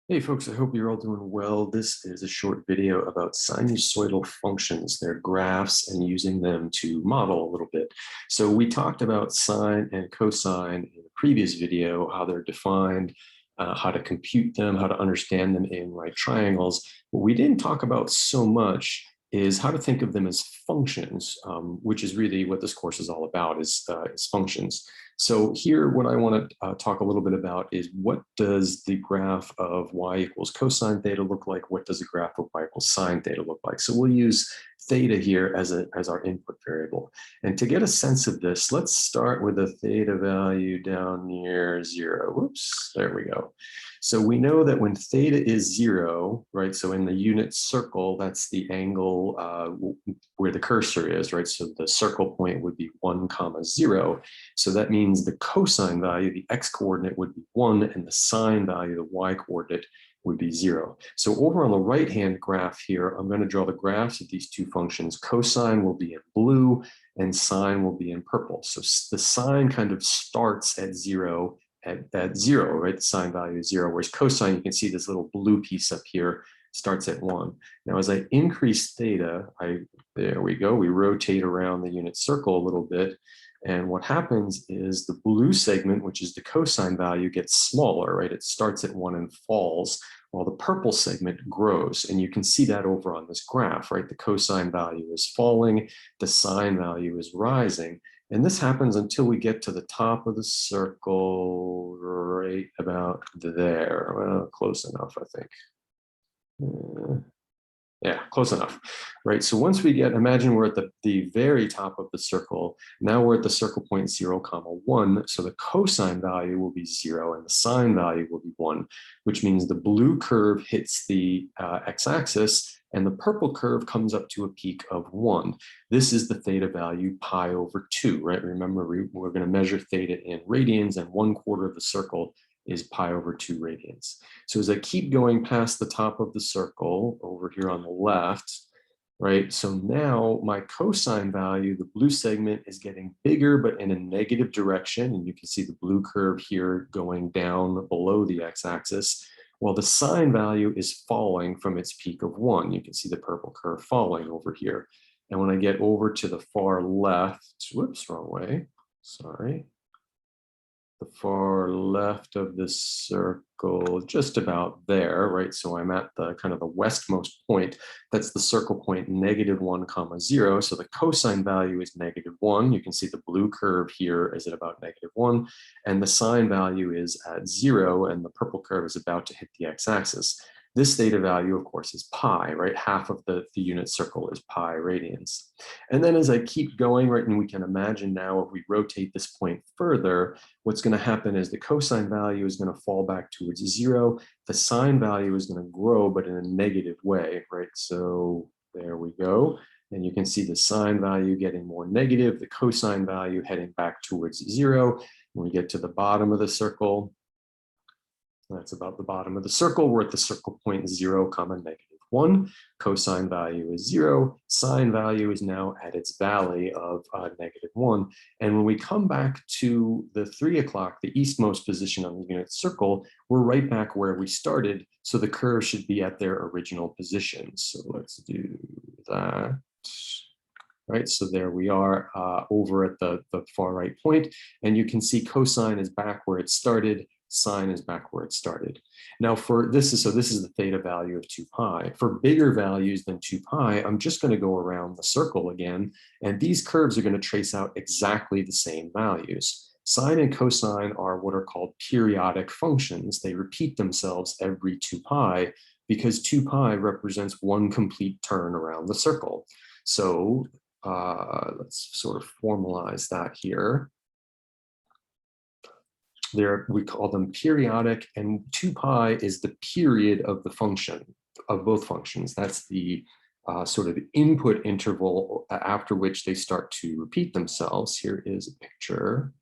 Hey folks, I hope you're all doing well. This is a short video about sinusoidal functions, their graphs, and using them to model a little bit. So we talked about sine and cosine in the previous video, how they're defined, how to compute them, how to understand them in right triangles. What we didn't talk about so much is how to think of them as functions, which is really what this course is all about, is functions. So here, what I want to talk a little bit about is what does the graph of y equals cosine theta look like? What does a graph of y equals sine theta look like? So we'll use theta here as our input variable. And to get a sense of this, let's start with a theta value down near 0. Whoops, there we go. So we know that when theta is 0, right, so in the unit circle, that's the angle where the cursor is, right? So the circle point would be 1, 0. So that means the cosine value, the x-coordinate would be 1, and the sine value, the y-coordinate, would be 0. So over on the right-hand graph here, I'm going to draw the graphs of these two functions. Cosine will be in blue, and sine will be in purple. So the sine kind of starts at 0 at 0, right? The sine value is 0, whereas cosine, you can see this little blue piece up here starts at 1. Now, as I increase theta, there we go, we rotate around the unit circle a little bit, and what happens is the blue segment, which is the cosine value, gets smaller, right? It starts at 1 and falls, while the purple segment grows. And you can see that over on this graph, right? The cosine value is falling, the sine value is rising. And this happens until we get to the top of the circle, right about there. Well, close enough, I think. Yeah, close enough, right? So once we get, imagine we're at the very top of the circle. Now we're at the circle point 0, 1. So the cosine value will be 0 and the sine value will be 1, which means the blue curve hits the x-axis and the purple curve comes up to a peak of 1. This is the theta value pi over 2, right? Remember, we're going to measure theta in radians, and 1/4 of the circle is pi over 2 radians. So as I keep going past the top of the circle over here on the left, right? So now my cosine value, the blue segment, is getting bigger, but in a negative direction. And you can see the blue curve here going down below the x-axis, while the sine value is falling from its peak of 1. You can see the purple curve falling over here. And when I get over to the far left, whoops, wrong way, sorry. The far left of the circle, just about there, right? So I'm at the kind of the westmost point. That's the circle point -1, 0. So the cosine value is -1. You can see the blue curve here is at about -1, and the sine value is at 0, and the purple curve is about to hit the x-axis. This theta value, of course, is pi, right? Half of the unit circle is pi radians. And then as I keep going, right, and we can imagine now if we rotate this point further, what's going to happen is the cosine value is going to fall back towards 0. The sine value is going to grow, but in a negative way, right? So there we go. And you can see the sine value getting more negative, the cosine value heading back towards 0. When we get to the bottom of the circle, that's about the bottom of the circle. We're at the circle point 0, -1. Cosine value is 0. Sine value is now at its valley of -1. And when we come back to the 3 o'clock, the eastmost position on the unit circle, we're right back where we started. So the curve should be at their original position. So let's do that. Right, so there we are over at the far right point. And you can see cosine is back where it started. Sine is back where it started. Now for this is the theta value of 2 pi. For bigger values than 2 pi, I'm just going to go around the circle again, and these curves are going to trace out exactly the same values. Sine and cosine are what are called periodic functions. They repeat themselves every 2 pi because 2 pi represents one complete turn around the circle. So let's sort of formalize that here. We call them periodic, and 2 pi is the period of the function, of both functions. That's the sort of input interval after which they start to repeat themselves. Here is a picture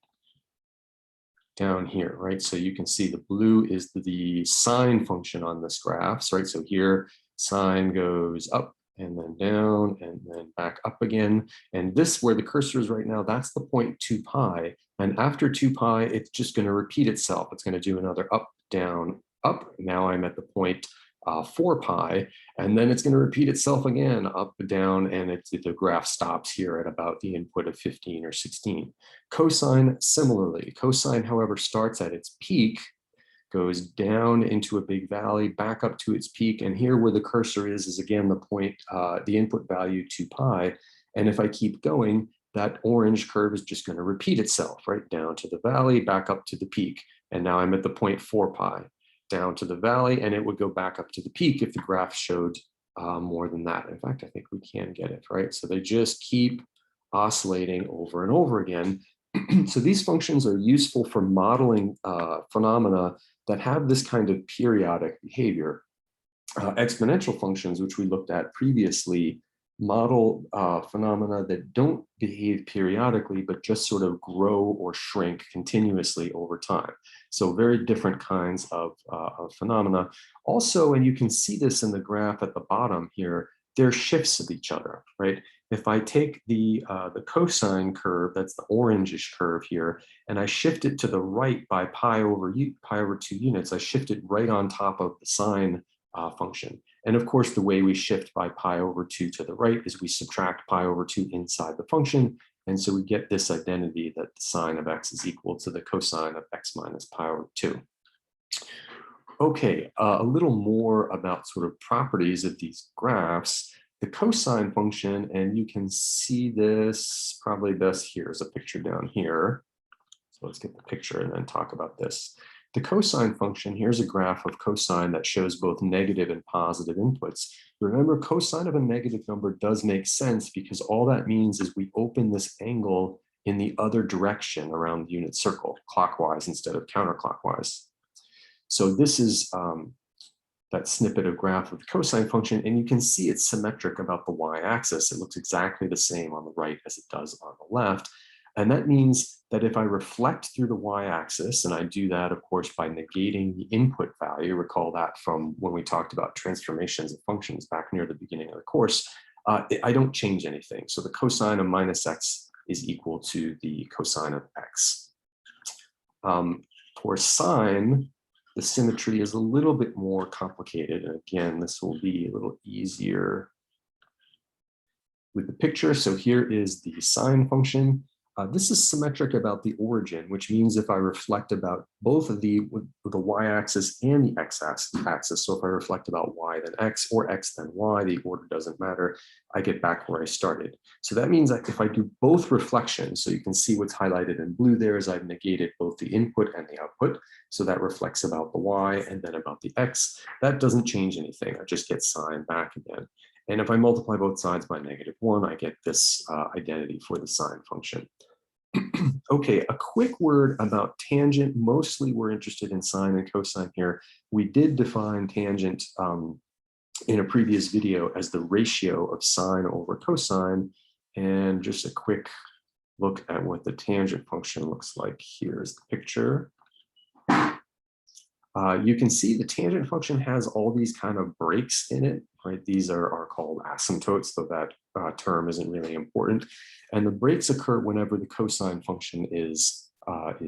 down here, right? So you can see the blue is the sine function on this graph, right? So here sine goes up and then down and then back up again. And this, where the cursor is right now, that's the point 2 pi. And after 2 pi, it's just going to repeat itself. It's going to do another up, down, up. Now I'm at the point 4 pi, and then it's going to repeat itself again, up, down, and the graph stops here at about the input of 15 or 16. Cosine, similarly. Cosine, however, starts at its peak, goes down into a big valley, back up to its peak, and here where the cursor is again the point, the input value 2 pi, and if I keep going, that orange curve is just going to repeat itself, right? Down to the valley, back up to the peak, and now I'm at the point 4 pi, down to the valley, and it would go back up to the peak if the graph showed more than that. In fact, I think we can get it, right? So they just keep oscillating over and over again. So these functions are useful for modeling phenomena that have this kind of periodic behavior. Exponential functions, which we looked at previously, model phenomena that don't behave periodically, but just sort of grow or shrink continuously over time. So very different kinds of phenomena. Also, and you can see this in the graph at the bottom here, they're shifts of each other, right? If I take the cosine curve, that's the orangish curve here, and I shift it to the right by pi over 2 units, I shift it right on top of the sine function. And of course, the way we shift by pi over 2 to the right is we subtract pi over 2 inside the function. And so we get this identity that the sine of x is equal to the cosine of x minus pi over 2. Okay, a little more about sort of properties of these graphs. The cosine function, and you can see this probably best here is a picture down here. So let's get the picture and then talk about this. The cosine function, here's a graph of cosine that shows both negative and positive inputs. Remember, cosine of a negative number does make sense because all that means is we open this angle in the other direction around the unit circle, clockwise instead of counterclockwise. So this is that snippet of graph of the cosine function, and you can see it's symmetric about the y-axis. It looks exactly the same on the right as it does on the left. And that means that if I reflect through the y-axis, and I do that, of course, by negating the input value, recall that from when we talked about transformations of functions back near the beginning of the course, I don't change anything. So the cosine of minus x is equal to the cosine of x. For sine, the symmetry is a little bit more complicated. And again, this will be a little easier with the picture. So here is the sine function. This is symmetric about the origin, which means if I reflect about both of the y-axis and the x-axis, so if I reflect about y then x or x then y, the order doesn't matter, I get back where I started. So that means that if I do both reflections, so you can see what's highlighted in blue there is I've negated both the input and the output. So that reflects about the y and then about the x. That doesn't change anything. I just get sine back again. And if I multiply both sides by -1, I get this identity for the sine function. Okay, a quick word about tangent. Mostly we're interested in sine and cosine here. We did define tangent in a previous video as the ratio of sine over cosine. And just a quick look at what the tangent function looks like. Here's the picture. You can see the tangent function has all these kind of breaks in it, right? These are called asymptotes, though that term isn't really important. And the breaks occur whenever the cosine function is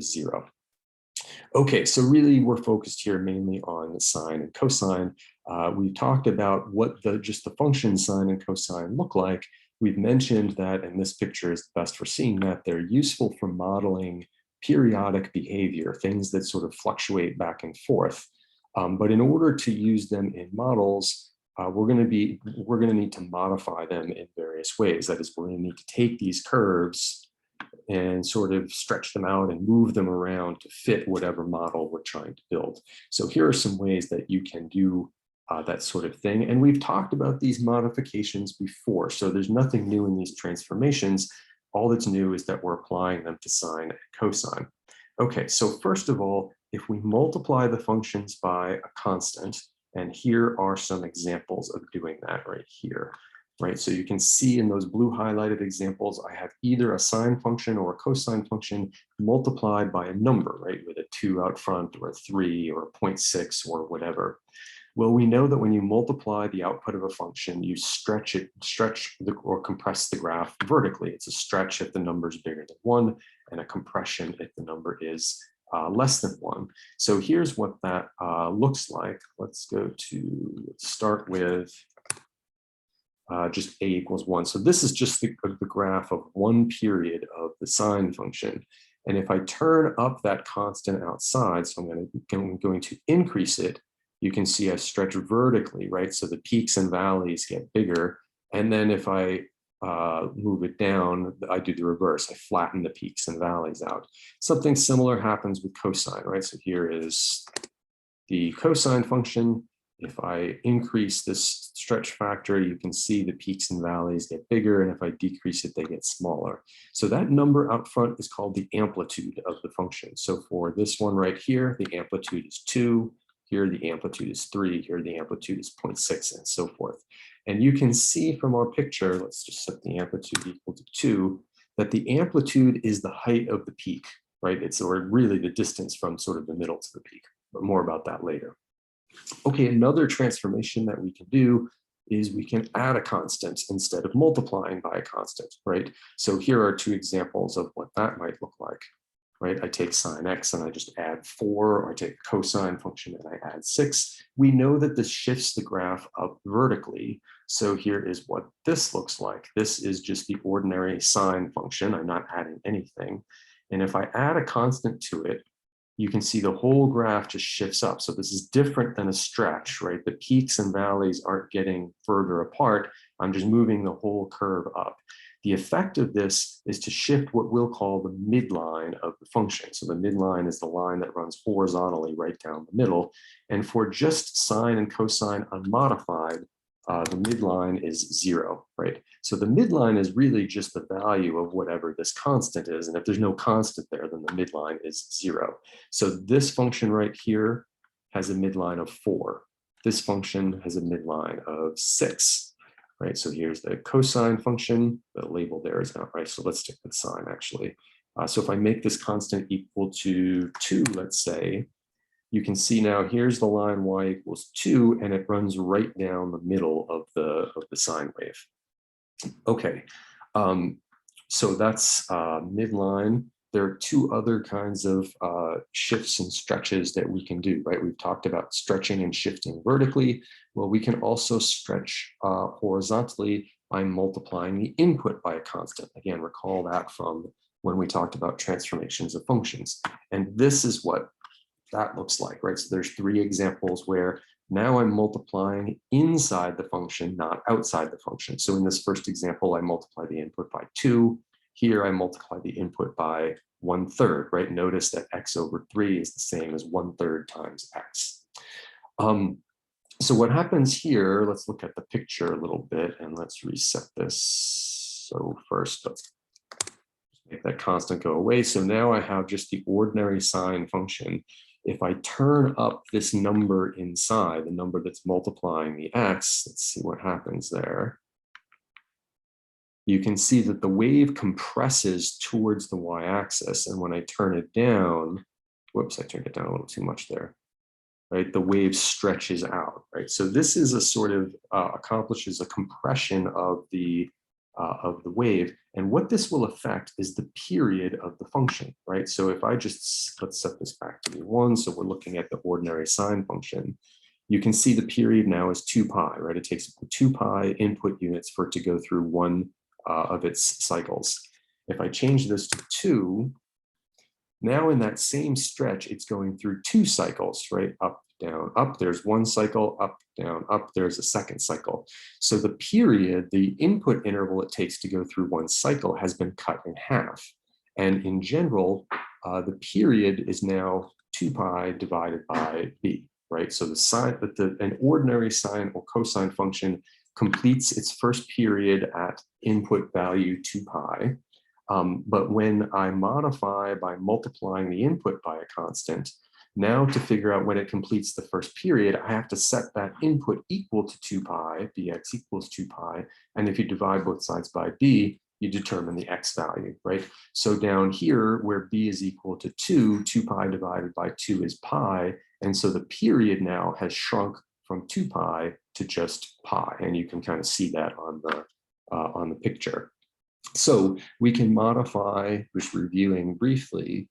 0. Okay, so really we're focused here mainly on sine and cosine. We've talked about what just the functions sine and cosine look like. We've mentioned that, and this picture is the best for seeing that, they're useful for modeling periodic behavior, things that sort of fluctuate back and forth. But in order to use them in models, we're going to need to modify them in various ways. That is, we're going to need to take these curves and sort of stretch them out and move them around to fit whatever model we're trying to build. So here are some ways that you can do that sort of thing. And we've talked about these modifications before, so there's nothing new in these transformations. All that's new is that we're applying them to sine and cosine. Okay, so first of all, if we multiply the functions by a constant, and here are some examples of doing that right here, right? So you can see in those blue highlighted examples, I have either a sine function or a cosine function multiplied by a number, right? With a 2 out front or a 3 or a 0.6 or whatever. Well, we know that when you multiply the output of a function, you stretch or compress the graph vertically. It's a stretch if the number is bigger than 1, and a compression if the number is less than 1. So here's what that looks like. Let's start with just a equals 1. So this is just the graph of one period of the sine function. And if I turn up that constant outside, so I'm going to increase it, you can see I stretch vertically, right? So the peaks and valleys get bigger. And then if I move it down, I do the reverse. I flatten the peaks and valleys out. Something similar happens with cosine, right? So here is the cosine function. If I increase this stretch factor, you can see the peaks and valleys get bigger, and if I decrease it, they get smaller. So that number out front is called the amplitude of the function. So for this one right here, the amplitude is 2. Here, the amplitude is 3. Here, the amplitude is 0.6, and so forth. And you can see from our picture, let's just set the amplitude equal to 2, that the amplitude is the height of the peak, right? It's really the distance from sort of the middle to the peak, but more about that later. Okay, another transformation that we can do is we can add a constant instead of multiplying by a constant, right? So here are 2 examples of what that might look like, right? I take sine x and I just add 4, or I take a cosine function and I add 6. We know that this shifts the graph up vertically. So here is what this looks like. This is just the ordinary sine function. I'm not adding anything. And if I add a constant to it, you can see the whole graph just shifts up. So this is different than a stretch, right? The peaks and valleys aren't getting further apart. I'm just moving the whole curve up. The effect of this is to shift what we'll call the midline of the function. So the midline is the line that runs horizontally right down the middle. And for just sine and cosine unmodified, the midline is 0, right? So the midline is really just the value of whatever this constant is. And if there's no constant there, then the midline is 0. So this function right here has a midline of 4. This function has a midline of 6, right? So here's the cosine function. The label there is not right. So let's stick with sine actually. So if I make this constant equal to 2, let's say, you can see now here's the line y equals 2, and it runs right down the middle of the sine wave. Okay, so that's midline. There are 2 other kinds of shifts and stretches that we can do, right? We've talked about stretching and shifting vertically. Well, we can also stretch horizontally by multiplying the input by a constant. Again, recall that from when we talked about transformations of functions. And this is what that looks like, right? So there's 3 examples where now I'm multiplying inside the function, not outside the function. So in this first example, I multiply the input by 2. Here I multiply the input by 1/3, right? Notice that x over 3 is the same as 1/3 times x. So what happens here, let's look at the picture a little bit and let's reset this. So first, let's make that constant go away. So now I have just the ordinary sine function. If I turn up this number inside, the number that's multiplying the x, let's see what happens there. You can see that the wave compresses towards the y-axis, and when I turn it down, whoops, I turned it down a little too much there, right? The wave stretches out, right? So this is a sort of accomplishes a compression of the wave. And what this will affect is the period of the function, right? So if I just, let's set this back to be 1. So we're looking at the ordinary sine function. You can see the period now is 2 pi, right? It takes 2 pi input units for it to go through one of its cycles. If I change this to 2, now in that same stretch, it's going through 2 cycles, right? Up, down, up, there's 1 cycle, up, down, up, there's a 2nd cycle. So the period, the input interval it takes to go through 1 cycle has been cut in half. And in general, the period is now 2 pi divided by b, right? So the sine, an ordinary sine or cosine function completes its first period at input value 2 pi. But when I modify by multiplying the input by a constant, now to figure out when it completes the first period, I have to set that input equal to 2 pi, bx equals 2 pi. And if you divide both sides by b, you determine the x value, right? So down here, where b is equal to 2, 2 pi divided by 2 is pi. And so the period now has shrunk from 2 pi to just pi. And you can kind of see that on the picture. So we can modify, just reviewing briefly,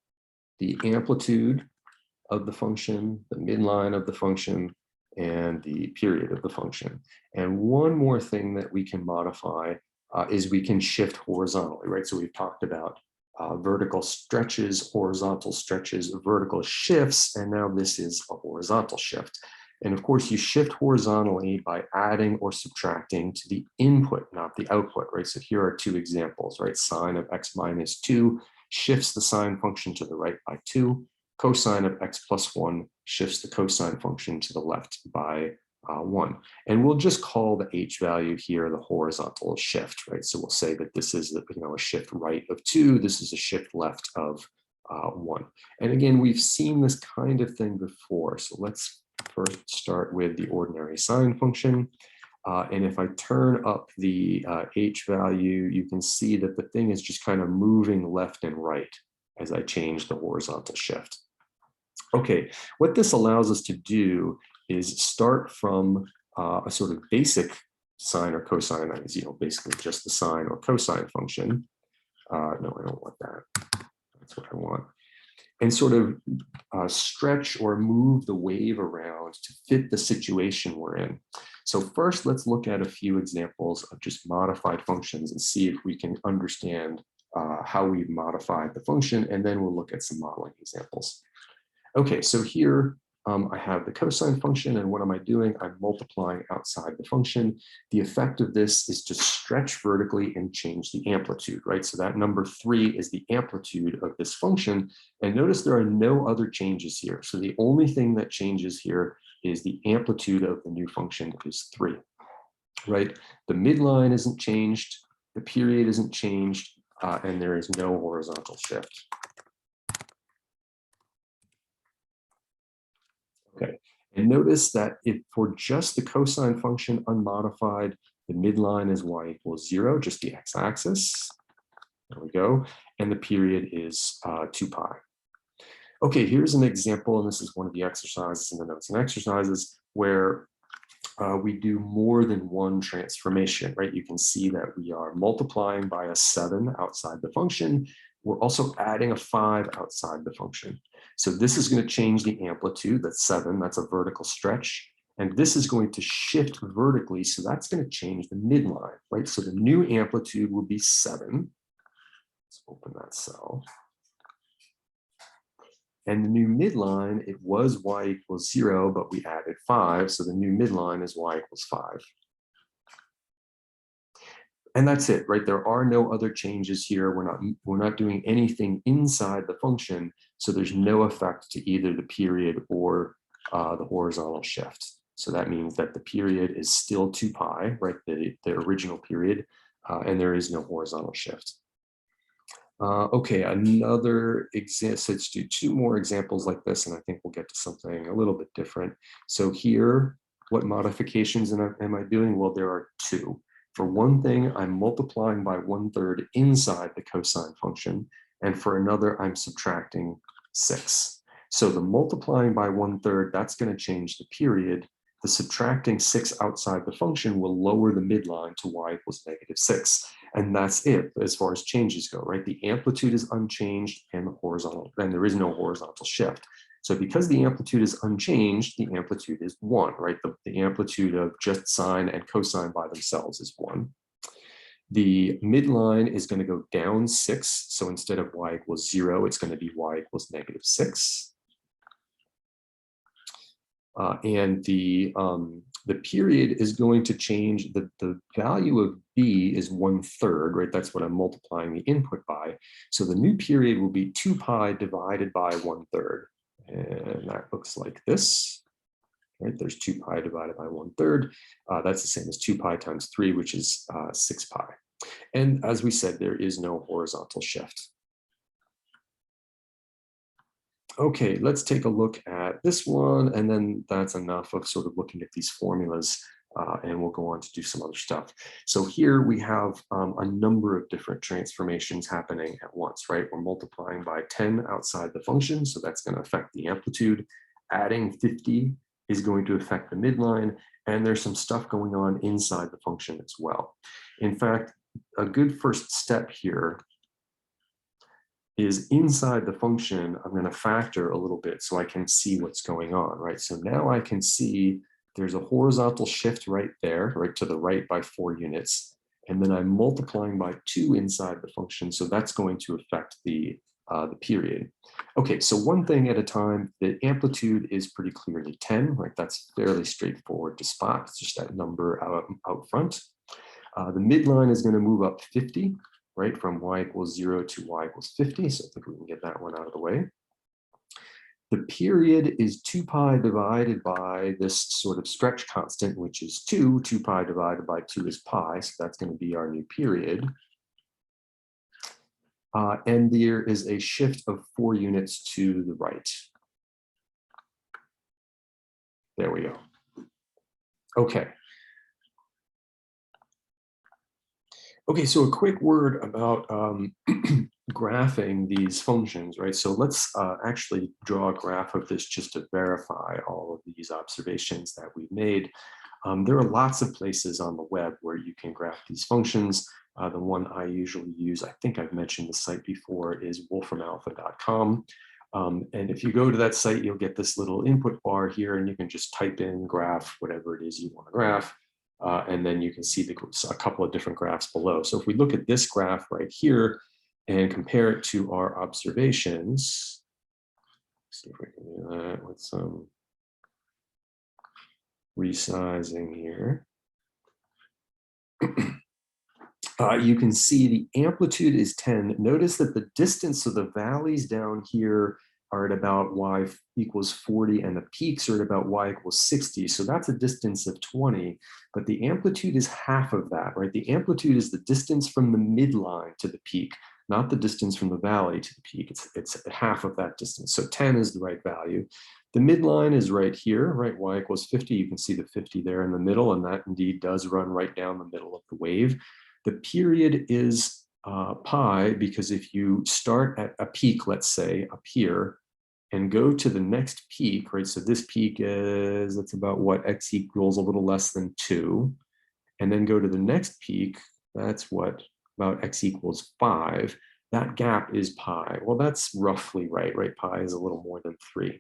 the amplitude of the function, the midline of the function, and the period of the function. And one more thing that we can modify is we can shift horizontally, right? So we've talked about vertical stretches, horizontal stretches, vertical shifts, and now this is a horizontal shift. And of course, you shift horizontally by adding or subtracting to the input, not the output, right? So here are two examples, right? Sine of x minus 2 shifts the sine function to the right by 2. Cosine of x plus 1 shifts the cosine function to the left by 1. And we'll just call the h value here the horizontal shift, right? So we'll say that this is a shift right of 2, this is a shift left of 1. And again, we've seen this kind of thing before. So let's first start with the ordinary sine function. And if I turn up the h value, you can see that the thing is just kind of moving left and right as I change the horizontal shift. Okay, what this allows us to do is start from a sort of basic sine or cosine, that is, basically just the sine or cosine function. No, I don't want that. That's what I want. And sort of stretch or move the wave around to fit the situation we're in. So first, let's look at a few examples of just modified functions and see if we can understand how we've modified the function, and then we'll look at some modeling examples. Okay, so here I have the cosine function, and what am I doing? I'm multiplying outside the function. The effect of this is to stretch vertically and change the amplitude, right? So that number 3 is the amplitude of this function. And notice there are no other changes here. So the only thing that changes here is the amplitude of the new function is 3, right? The midline isn't changed, the period isn't changed, and there is no horizontal shift. Okay, and notice that if for just the cosine function unmodified, the midline is y equals 0, just the x-axis. There we go. And the period is 2 pi. Okay, here's an example, and this is one of the exercises in the notes and exercises where we do more than one transformation, right? You can see that we are multiplying by a 7 outside the function. We're also adding a 5 outside the function. So this is going to change the amplitude, that's 7, that's a vertical stretch. And this is going to shift vertically, so that's going to change the midline, right? So the new amplitude will be 7. Let's open that cell. And the new midline, it was y equals 0, but we added 5, so the new midline is y equals 5. And that's it, right? There are no other changes here. We're not doing anything inside the function, so there's no effect to either the period or the horizontal shift. So that means that the period is still 2 pi, right? The original period, and there is no horizontal shift. Okay, another example. So let's do 2 more examples like this, and I think we'll get to something a little bit different. So here, what modifications am I doing? Well, there are 2. For one thing, I'm multiplying by 1/3 inside the cosine function, and for another, I'm subtracting 6. So the multiplying by 1/3, that's going to change the period. The subtracting 6 outside the function will lower the midline to y equals -6. And that's it as far as changes go, right? The amplitude is unchanged and the horizontal, and there is no horizontal shift. So because the amplitude is unchanged, the amplitude is 1, right? The amplitude of just sine and cosine by themselves is 1. The midline is going to go down 6. So instead of y equals 0, it's going to be y equals -6. And the period is going to change. The value of b is 1/3, right? That's what I'm multiplying the input by. So the new period will be 2 pi divided by 1/3. And that looks like this, right? There's 2 pi divided by 1/3. That's the same as 2 pi times 3, which is 6 pi. And as we said, there is no horizontal shift. Okay, let's take a look at this one, and then that's enough of sort of looking at these formulas, and we'll go on to do some other stuff. So here we have a number of different transformations happening at once, right? We're multiplying by 10 outside the function, so that's going to affect the amplitude. Adding 50 is going to affect the midline, and there's some stuff going on inside the function as well. In fact, a good first step here is inside the function, I'm going to factor a little bit so I can see what's going on, right? So now I can see there's a horizontal shift right there, right to the right by 4 units. And then I'm multiplying by 2 inside the function. So that's going to affect the period. Okay, so one thing at a time. The amplitude is pretty clearly 10, right? That's fairly straightforward to spot. It's just that number out front. The midline is going to move up 50, right, from y equals 0 to y equals 50. So I think we can get that one out of the way. The period is 2 pi divided by this sort of stretch constant, which is 2. 2 pi divided by 2 is pi, so that's going to be our new period. And there is a shift of 4 units to the right. There we go. Okay. Okay, so a quick word about graphing these functions, right? So let's actually draw a graph of this just to verify all of these observations that we've made. There are lots of places on the web where you can graph these functions. The one I usually use, I think I've mentioned the site before, is wolframalpha.com. And if you go to that site, you'll get this little input bar here, and you can just type in graph, whatever it is you want to graph. And then you can see a couple of different graphs below. So if we look at this graph right here and compare it to our observations, see if we can do that with some resizing here. You can see the amplitude is 10. Notice that the distance of the valleys down here are at about y equals 40, and the peaks are at about y equals 60. So that's a distance of 20, but the amplitude is half of that, right? The amplitude is the distance from the midline to the peak, not the distance from the valley to the peak. It's half of that distance. So 10 is the right value. The midline is right here, right? Y equals 50. You can see the 50 there in the middle, and that indeed does run right down the middle of the wave. The period is pi, because if you start at a peak, let's say up here, and go to the next peak, right? So this peak is, that's about what, x equals a little less than 2. And then go to the next peak, that's what, about x equals 5. That gap is pi. Well, that's roughly right, right? Pi is a little more than 3.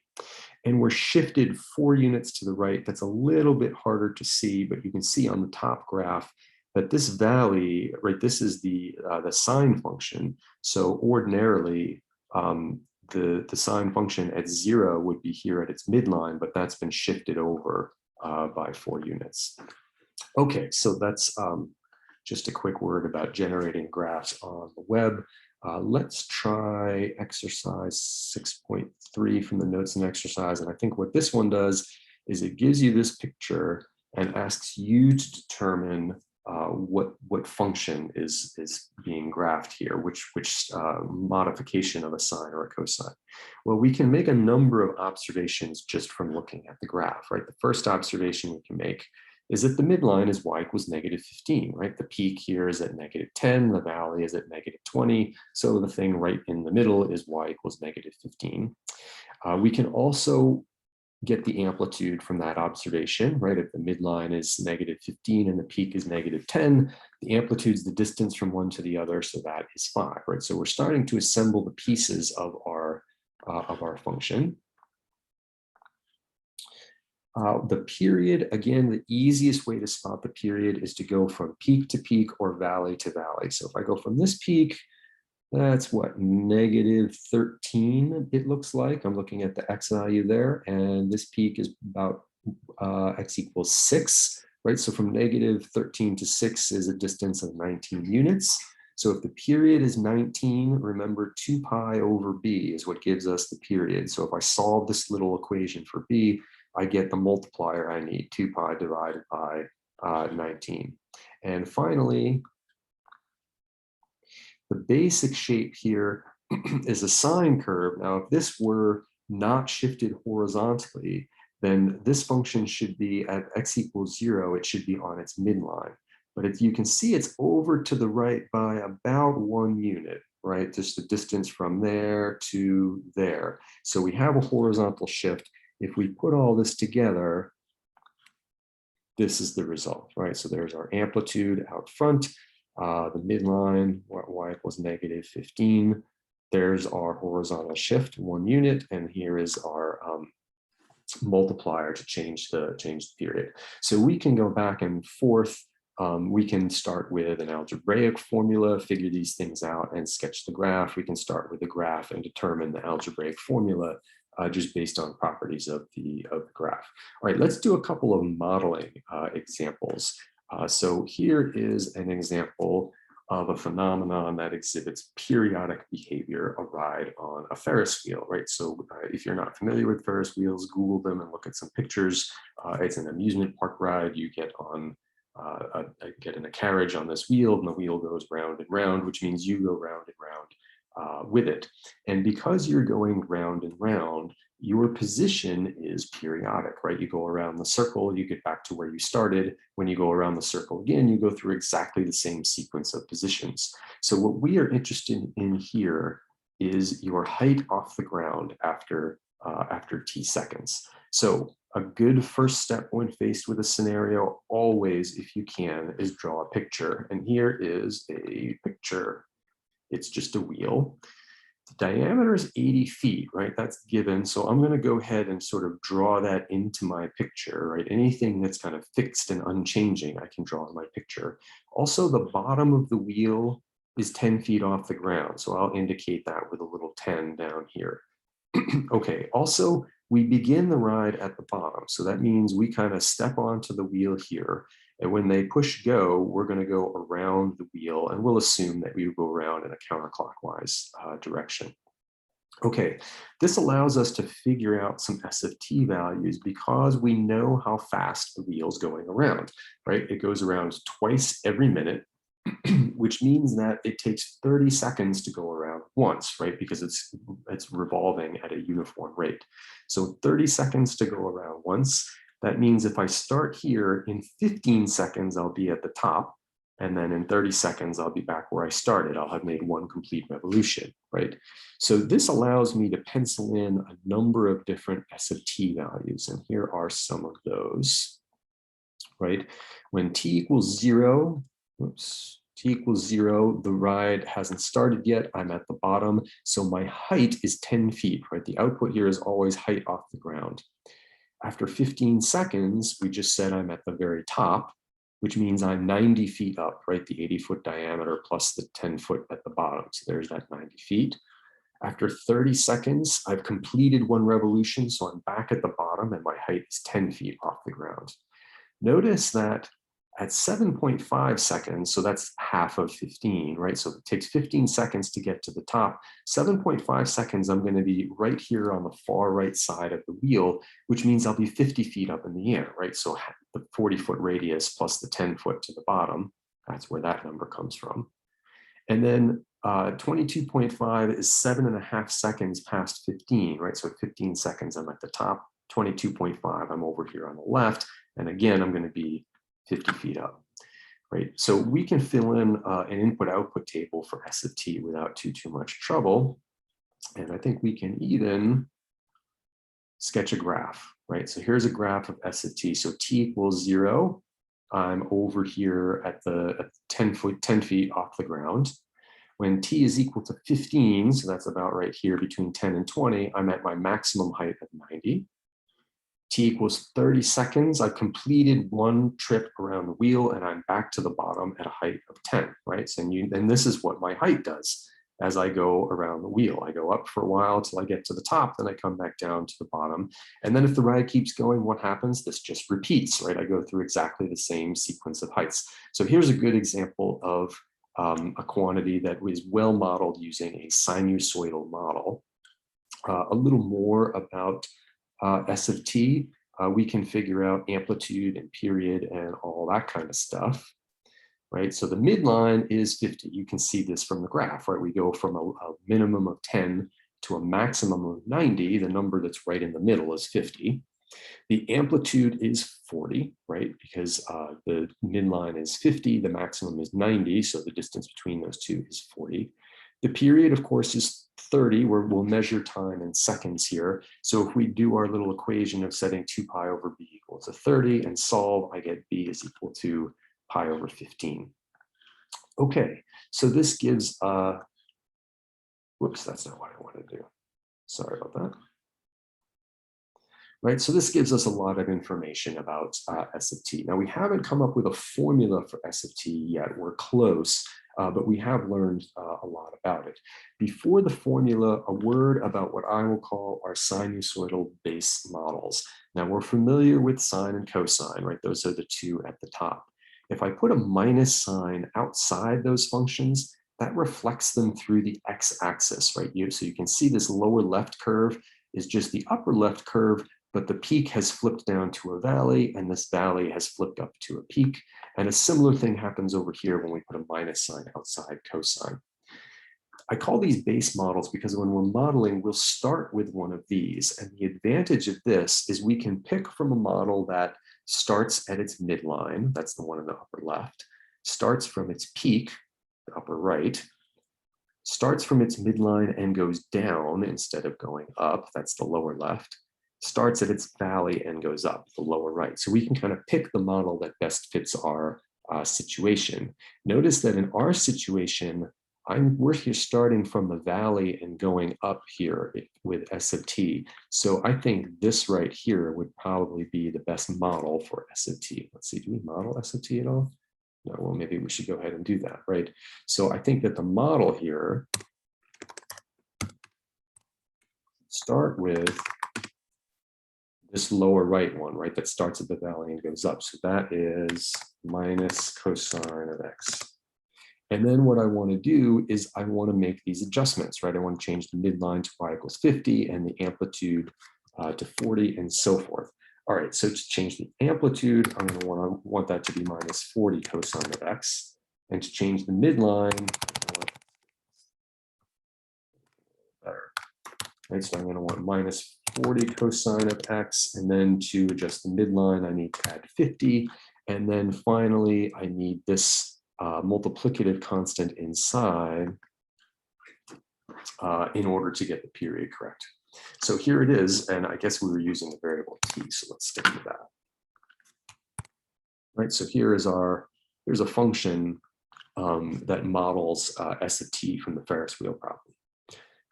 And we're shifted 4 units to the right. That's a little bit harder to see, but you can see on the top graph that this valley, right, this is the sine function. So ordinarily, the sine function at 0 would be here at its midline, but that's been shifted over by 4 units. Okay, so that's just a quick word about generating graphs on the web. Let's try exercise 6.3 from the notes and exercise. And I think what this one does is it gives you this picture and asks you to determine what function is being graphed here, which modification of a sine or a cosine. Well, we can make a number of observations just from looking at the graph, right? The first observation we can make is that the midline is y equals -15, right? The peak here is at -10, the valley is at -20, so the thing right in the middle is y equals -15. We can also get the amplitude from that observation, right? If the midline is -15 and the peak is -10, the amplitude is the distance from one to the other, so that is 5, right? So we're starting to assemble the pieces of our function. The period, again, the easiest way to spot the period is to go from peak to peak or valley to valley. So if I go from this peak, that's what, -13, it looks like. I'm looking at the x value there, and this peak is about x equals 6, right? So from -13 to 6 is a distance of 19 units. So if the period is 19, remember 2 pi over b is what gives us the period. So if I solve this little equation for b, I get the multiplier I need, 2 pi divided by 19. And finally, the basic shape here is a sine curve. Now, if this were not shifted horizontally, then this function should be at x equals 0, it should be on its midline. But if you can see, it's over to the right by about 1 unit, right? Just the distance from there to there. So we have a horizontal shift. If we put all this together, this is the result, right? So there's our amplitude out front. The midline, y equals -15. there's our horizontal shift, 1 unit, and here is our multiplier to change the period. So we can go back and forth. We can start with an algebraic formula, figure these things out, and sketch the graph. We can start with the graph and determine the algebraic formula just based on properties of the graph. All right, let's do a couple of modeling examples. So here is an example of a phenomenon that exhibits periodic behavior, a ride on a Ferris wheel, right? So if you're not familiar with Ferris wheels, Google them and look at some pictures. It's an amusement park ride. You get on get in a carriage on this wheel, and the wheel goes round and round, which means you go round and round with it. And because you're going round and round, your position is periodic, right? You go around the circle, you get back to where you started. When you go around the circle again, you go through exactly the same sequence of positions. So what we are interested in here is your height off the ground after t seconds. So a good first step when faced with a scenario, always, if you can, is draw a picture. And here is a picture. It's just a wheel. The diameter is 80 feet, right? That's given. So I'm going to go ahead and sort of draw that into my picture, right? Anything that's kind of fixed and unchanging, I can draw in my picture. Also, the bottom of the wheel is 10 feet off the ground. So I'll indicate that with a little 10 down here. Okay, also, we begin the ride at the bottom. So that means we kind of step onto the wheel here. And when they push go, we're going to go around the wheel, and we'll assume that we go around in a counterclockwise direction. Okay, this allows us to figure out some S of t values because we know how fast the wheel's going around, right? It goes around twice every minute, which means that it takes 30 seconds to go around once, right? Because it's revolving at a uniform rate. So 30 seconds to go around once. That means if I start here, in 15 seconds, I'll be at the top. And then in 30 seconds, I'll be back where I started. I'll have made one complete revolution, right? So this allows me to pencil in a number of different S of t values. And here are some of those, right? When t equals 0, t equals 0, the ride hasn't started yet. I'm at the bottom. So my height is 10 feet, right? The output here is always height off the ground. After 15 seconds, we just said I'm at the very top, which means I'm 90 feet up, right? The 80-foot diameter plus the 10-foot at the bottom. So there's that 90 feet. After 30 seconds, I've completed one revolution. So I'm back at the bottom and my height is 10 feet off the ground. Notice that at 7.5 seconds, so that's half of 15, right? So it takes 15 seconds to get to the top. 7.5 seconds, I'm going to be right here on the far right side of the wheel, which means I'll be 50 feet up in the air, right? So the 40-foot radius plus the 10-foot to the bottom, that's where that number comes from. And then 22.5 is 7.5 seconds past 15, right? So at 15 seconds, I'm at the top. 22.5, I'm over here on the left. And again, I'm going to be 50 feet up, right? So we can fill in an input-output table for S of t without too much trouble. And I think we can even sketch a graph, right? So here's a graph of S of t. So t equals 0. I'm over here at 10 feet off the ground. When t is equal to 15, so that's about right here between 10 and 20, I'm at my maximum height of 90. T equals 30 seconds. I've completed one trip around the wheel and I'm back to the bottom at a height of 10, right? So and this is what my height does as I go around the wheel. I go up for a while till I get to the top, then I come back down to the bottom. And then if the ride keeps going, what happens? This just repeats, right? I go through exactly the same sequence of heights. So here's a good example of a quantity that was well modeled using a sinusoidal model. A little more about S of t, we can figure out amplitude and period and all that kind of stuff, right? So the midline is 50. You can see this from the graph, right? We go from a minimum of 10 to a maximum of 90. The number that's right in the middle is 50. The amplitude is 40, right? Because the midline is 50, the maximum is 90, so the distance between those two is 40. The period, of course, is 30, where we'll measure time in seconds here. So if we do our little equation of setting 2 pi over b equal to 30 and solve, I get b is equal to pi over 15. Okay, so this gives Whoops, that's not what I want to do. Sorry about that. Right, so this gives us a lot of information about S of t. Now, we haven't come up with a formula for S of t yet. We're close, but we have learned a lot about it. Before the formula, a word about what I will call our sinusoidal base models. Now, we're familiar with sine and cosine, right? Those are the two at the top. If I put a minus sign outside those functions, that reflects them through the x-axis, right? So you can see this lower left curve is just the upper left curve, but the peak has flipped down to a valley, and this valley has flipped up to a peak. And a similar thing happens over here when we put a minus sign outside cosine. I call these base models because when we're modeling, we'll start with one of these. And the advantage of this is we can pick from a model that starts at its midline, that's the one in the upper left, starts from its peak, the upper right, starts from its midline and goes down instead of going up, that's the lower left, starts at its valley and goes up, the lower right. So we can kind of pick the model that best fits our situation. Notice that in our situation, we're here starting from the valley and going up here with S of t. So I think this right here would probably be the best model for S of t. Let's see, do we model S of t at all? No, well, maybe we should go ahead and do that, right? So I think that the model here, start with this lower right one, right, that starts at the valley and goes up. So that is minus cosine of x. And then what I want to do is I want to make these adjustments, right? I want to change the midline to y equals 50 and the amplitude to 40 and so forth. All right, so to change the amplitude, I'm going to want that to be minus 40 cosine of x. And to change the midline, better. Right, so I'm going to want minus 40 cosine of x, and then to adjust the midline, I need to add 50. And then finally, I need this multiplicative constant inside in order to get the period correct. So here it is, and I guess we were using the variable t, so let's stick with that. Right, so here's a function that models S of t from the Ferris wheel problem.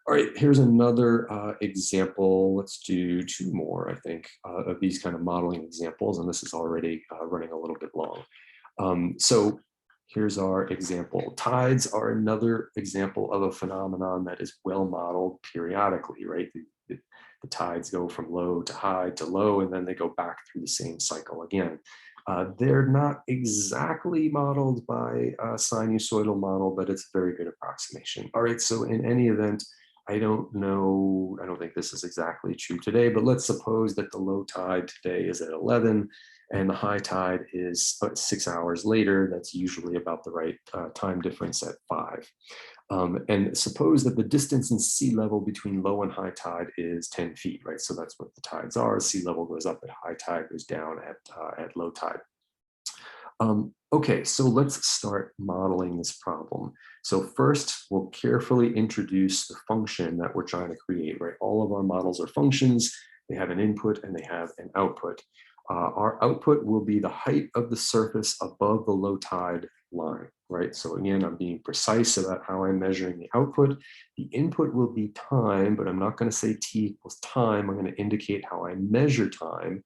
All right, here's another example. Let's do two more, I think, of these kind of modeling examples, and this is already running a little bit long. So here's our example. Tides are another example of a phenomenon that is well modeled periodically, right? The tides go from low to high to low, and then they go back through the same cycle again. They're not exactly modeled by a sinusoidal model, but it's a very good approximation. All right, so in any event, I don't know, I don't think this is exactly true today, but let's suppose that the low tide today is at 11 and the high tide is 6 hours later. That's usually about the right time difference at 5. And suppose that the distance in sea level between low and high tide is 10 feet, right? So that's what the tides are. Sea level goes up at high tide, goes down at low tide. Okay, so let's start modeling this problem. So first, we'll carefully introduce the function that we're trying to create, right? All of our models are functions. They have an input and they have an output. Our output will be the height of the surface above the low tide line, right? So again, I'm being precise about how I'm measuring the output. The input will be time, but I'm not going to say t equals time. I'm going to indicate how I measure time.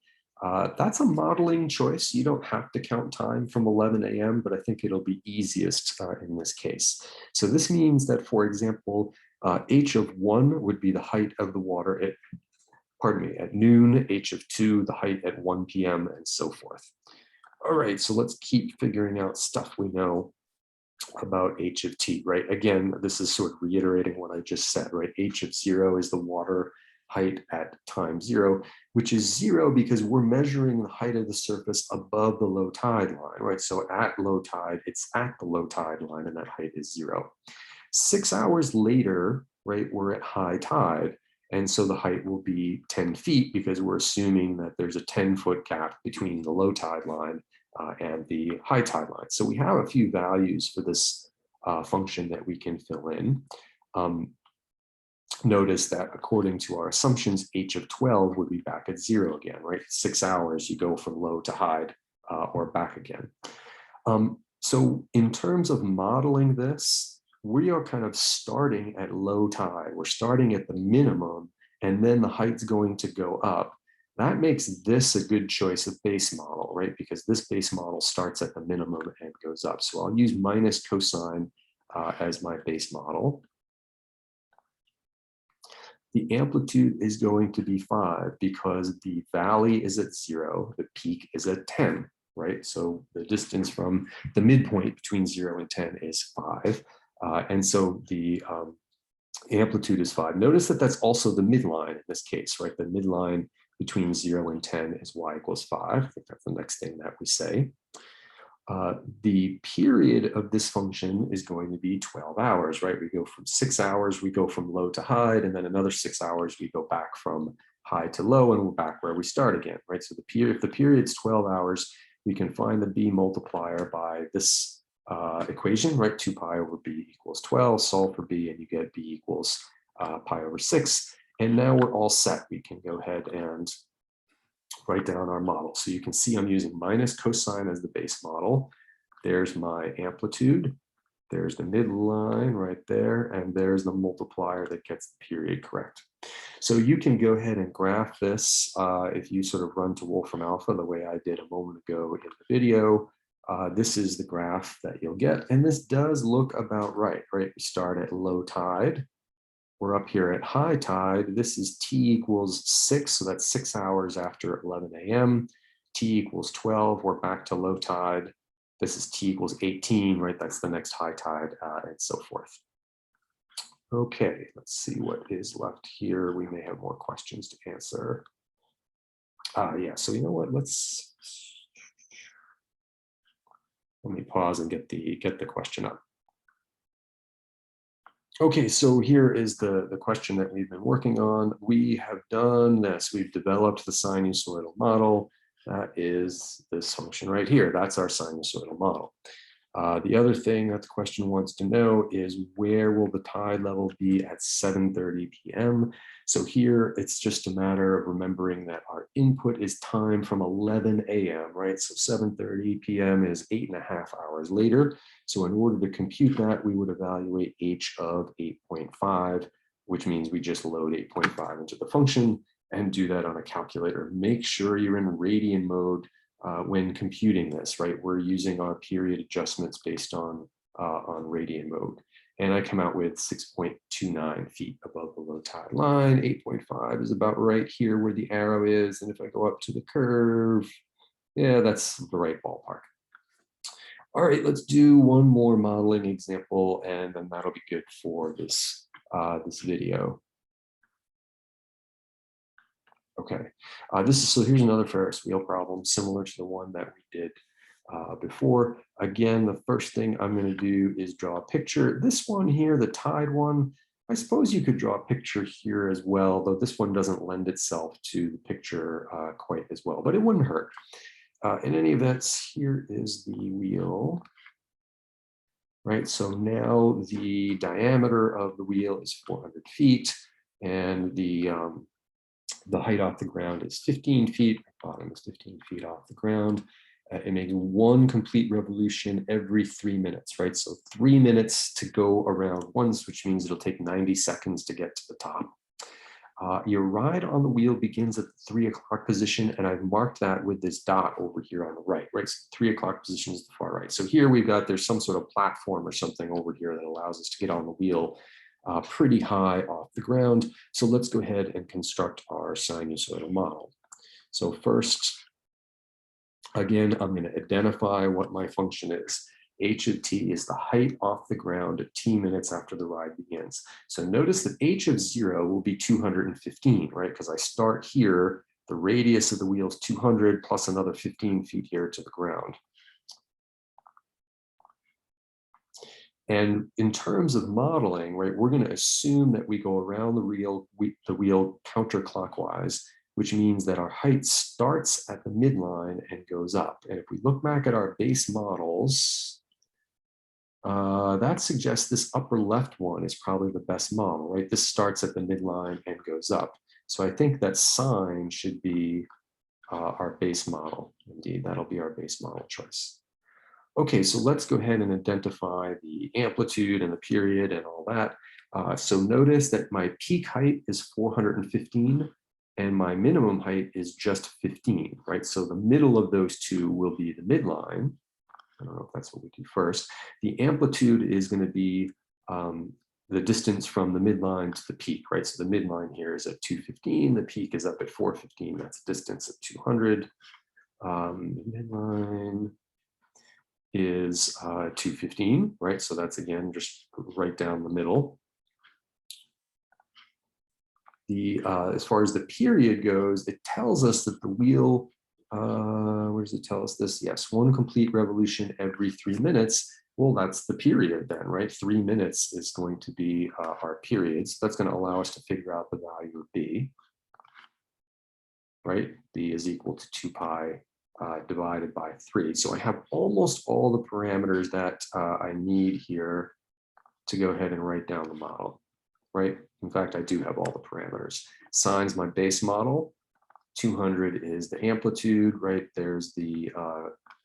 That's a modeling choice. You don't have to count time from 11 a.m., but I think it'll be easiest in this case. So this means that, for example, h of 1 would be the height of the water at noon, h of 2, the height at 1 p.m., and so forth. All right, so let's keep figuring out stuff we know about h of t, right? Again, this is sort of reiterating what I just said, right? H of 0 is the water height at time 0, which is 0 because we're measuring the height of the surface above the low tide line, right? So at low tide, it's at the low tide line, and that height is 0. 6 hours later, right, we're at high tide, and so the height will be 10 feet because we're assuming that there's a 10-foot gap between the low tide line and the high tide line. So we have a few values for this function that we can fill in. Notice that according to our assumptions, h of 12 would be back at 0 again, right? 6 hours, you go from low to high or back again. So in terms of modeling this, we are kind of starting at low tide. We're starting at the minimum, and then the height's going to go up. That makes this a good choice of base model, right? Because this base model starts at the minimum and goes up. So I'll use minus cosine as my base model. The amplitude is going to be 5 because the valley is at 0, the peak is at 10, right? So the distance from the midpoint between 0 and 10 is 5. And so the amplitude is 5. Notice that that's also the midline in this case, right? The midline between 0 and 10 is y equals 5. I think that's the next thing that we say. The period of this function is going to be 12 hours, right? We go from 6 hours, we go from low to high, and then another 6 hours, we go back from high to low, and we're back where we start again, right? So if the period's 12 hours, we can find the b multiplier by this equation, right? 2 pi over b equals 12, solve for b, and you get b equals pi over 6. And now we're all set. We can go ahead and write down our model. So you can see I'm using minus cosine as the base model. There's my amplitude. There's the midline right there. And there's the multiplier that gets the period correct. So you can go ahead and graph this if you sort of run to Wolfram Alpha the way I did a moment ago in the video. This is the graph that you'll get. And this does look about right? We start at low tide. We're up here at high tide. This is t equals 6, so that's 6 hours after 11 a.m. T equals 12, we're back to low tide. This is t equals 18, right? That's the next high tide, and so forth. Okay, let's see what is left here. We may have more questions to answer. Yeah, so you know what? Let me pause and get the question up. Okay, so here is the question that we've been working on. We have done this. We've developed the sinusoidal model. That is this function right here. That's our sinusoidal model. The other thing that the question wants to know is where will the tide level be at 7:30 p.m. So here it's just a matter of remembering that our input is time from 11 a.m., right? So 7:30 p.m. is 8.5 hours later. So in order to compute that, we would evaluate h of 8.5, which means we just load 8.5 into the function and do that on a calculator. Make sure you're in radian mode when computing this, right? We're using our period adjustments based on radian mode. And I come out with 6.29 feet above the low tide line. 8.5 is about right here where the arrow is. And if I go up to the curve, yeah, that's the right ballpark. All right, let's do one more modeling example, and then that'll be good for this, this video. Okay, so here's another Ferris wheel problem similar to the one that we did before. Again, the first thing I'm going to do is draw a picture. This one here, the tide one, I suppose you could draw a picture here as well, though this one doesn't lend itself to the picture quite as well, but it wouldn't hurt. In any event, here is the wheel. Right, so now the diameter of the wheel is 400 feet, and the height off the ground is 15 feet. The bottom is 15 feet off the ground. It makes one complete revolution every 3 minutes, right? So 3 minutes to go around once, which means it'll take 90 seconds to get to the top. Your ride on the wheel begins at the 3 o'clock position, and I've marked that with this dot over here on the right, right? So 3 o'clock position is the far right. So here we've got, there's some sort of platform or something over here that allows us to get on the wheel pretty high off the ground. So let's go ahead and construct our sinusoidal model. So first, again, I'm going to identify what my function is. H of t is the height off the ground at t minutes after the ride begins. So notice that h of 0 will be 215, right? Because I start here, the radius of the wheel is 200 plus another 15 feet here to the ground. And in terms of modeling, right, we're going to assume that we go around the wheel counterclockwise, which means that our height starts at the midline and goes up. And if we look back at our base models, that suggests this upper left one is probably the best model, right? This starts at the midline and goes up. So I think that sine should be our base model. Indeed, that'll be our base model choice. Okay, so let's go ahead and identify the amplitude and the period and all that. So notice that my peak height is 415 and my minimum height is just 15, right? So the middle of those two will be the midline. I don't know if that's what we do first. The amplitude is going to be the distance from the midline to the peak, right? So the midline here is at 215, the peak is up at 415, that's a distance of 200. Midline is 215, right? So that's again, just right down the middle. As far as the period goes, it tells us that the wheel, where does it tell us this? Yes, 1 complete revolution every 3 minutes. Well, that's the period then, right? 3 minutes is going to be our period. So that's going to allow us to figure out the value of B, right? B is equal to 2 pi divided by 3. So I have almost all the parameters that I need here to go ahead and write down the model, right? In fact, I do have all the parameters. Sine's my base model. 200 is the amplitude, right? There's the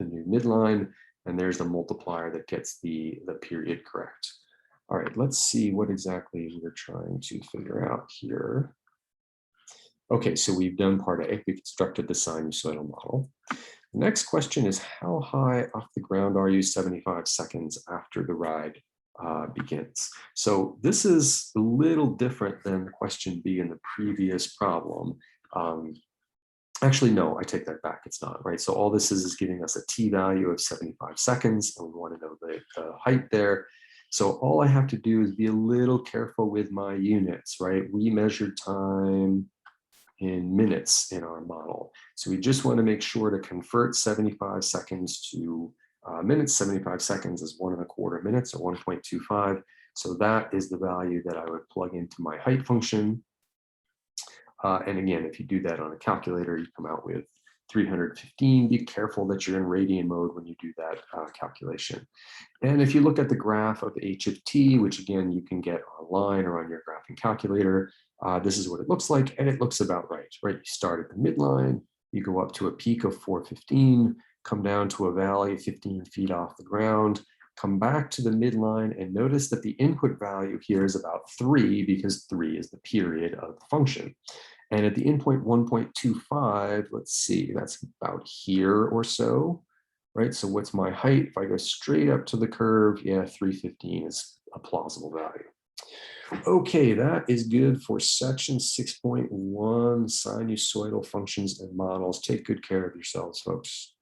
new midline, and there's the multiplier that gets the period correct. All right, let's see what exactly we're trying to figure out here. Okay, so we've done part A. We constructed the sinusoidal model. The next question is, how high off the ground are you 75 seconds after the ride begins? So this is a little different than the question B in the previous problem. Actually, no, I take that back. It's not, right? So all this is giving us a t-value of 75 seconds, and we want to know the height there. So all I have to do is be a little careful with my units, right? We measured time in minutes in our model. So we just want to make sure to convert 75 seconds to minutes. 75 seconds is 1¼ minutes, or 1.25. So that is the value that I would plug into my height function. And again, if you do that on a calculator, you come out with 315. Be careful that you're in radian mode when you do that calculation. And if you look at the graph of h of t, which again, you can get online or on your graphing calculator, this is what it looks like, and it looks about right, right? You start at the midline, you go up to a peak of 415, come down to a valley 15 feet off the ground, come back to the midline, and notice that the input value here is about 3, because 3 is the period of the function. And at the endpoint 1.25, let's see, that's about here or so, right? So what's my height? If I go straight up to the curve, yeah, 315 is a plausible value. Okay, that is good for section 6.1, sinusoidal functions and models. Take good care of yourselves, folks.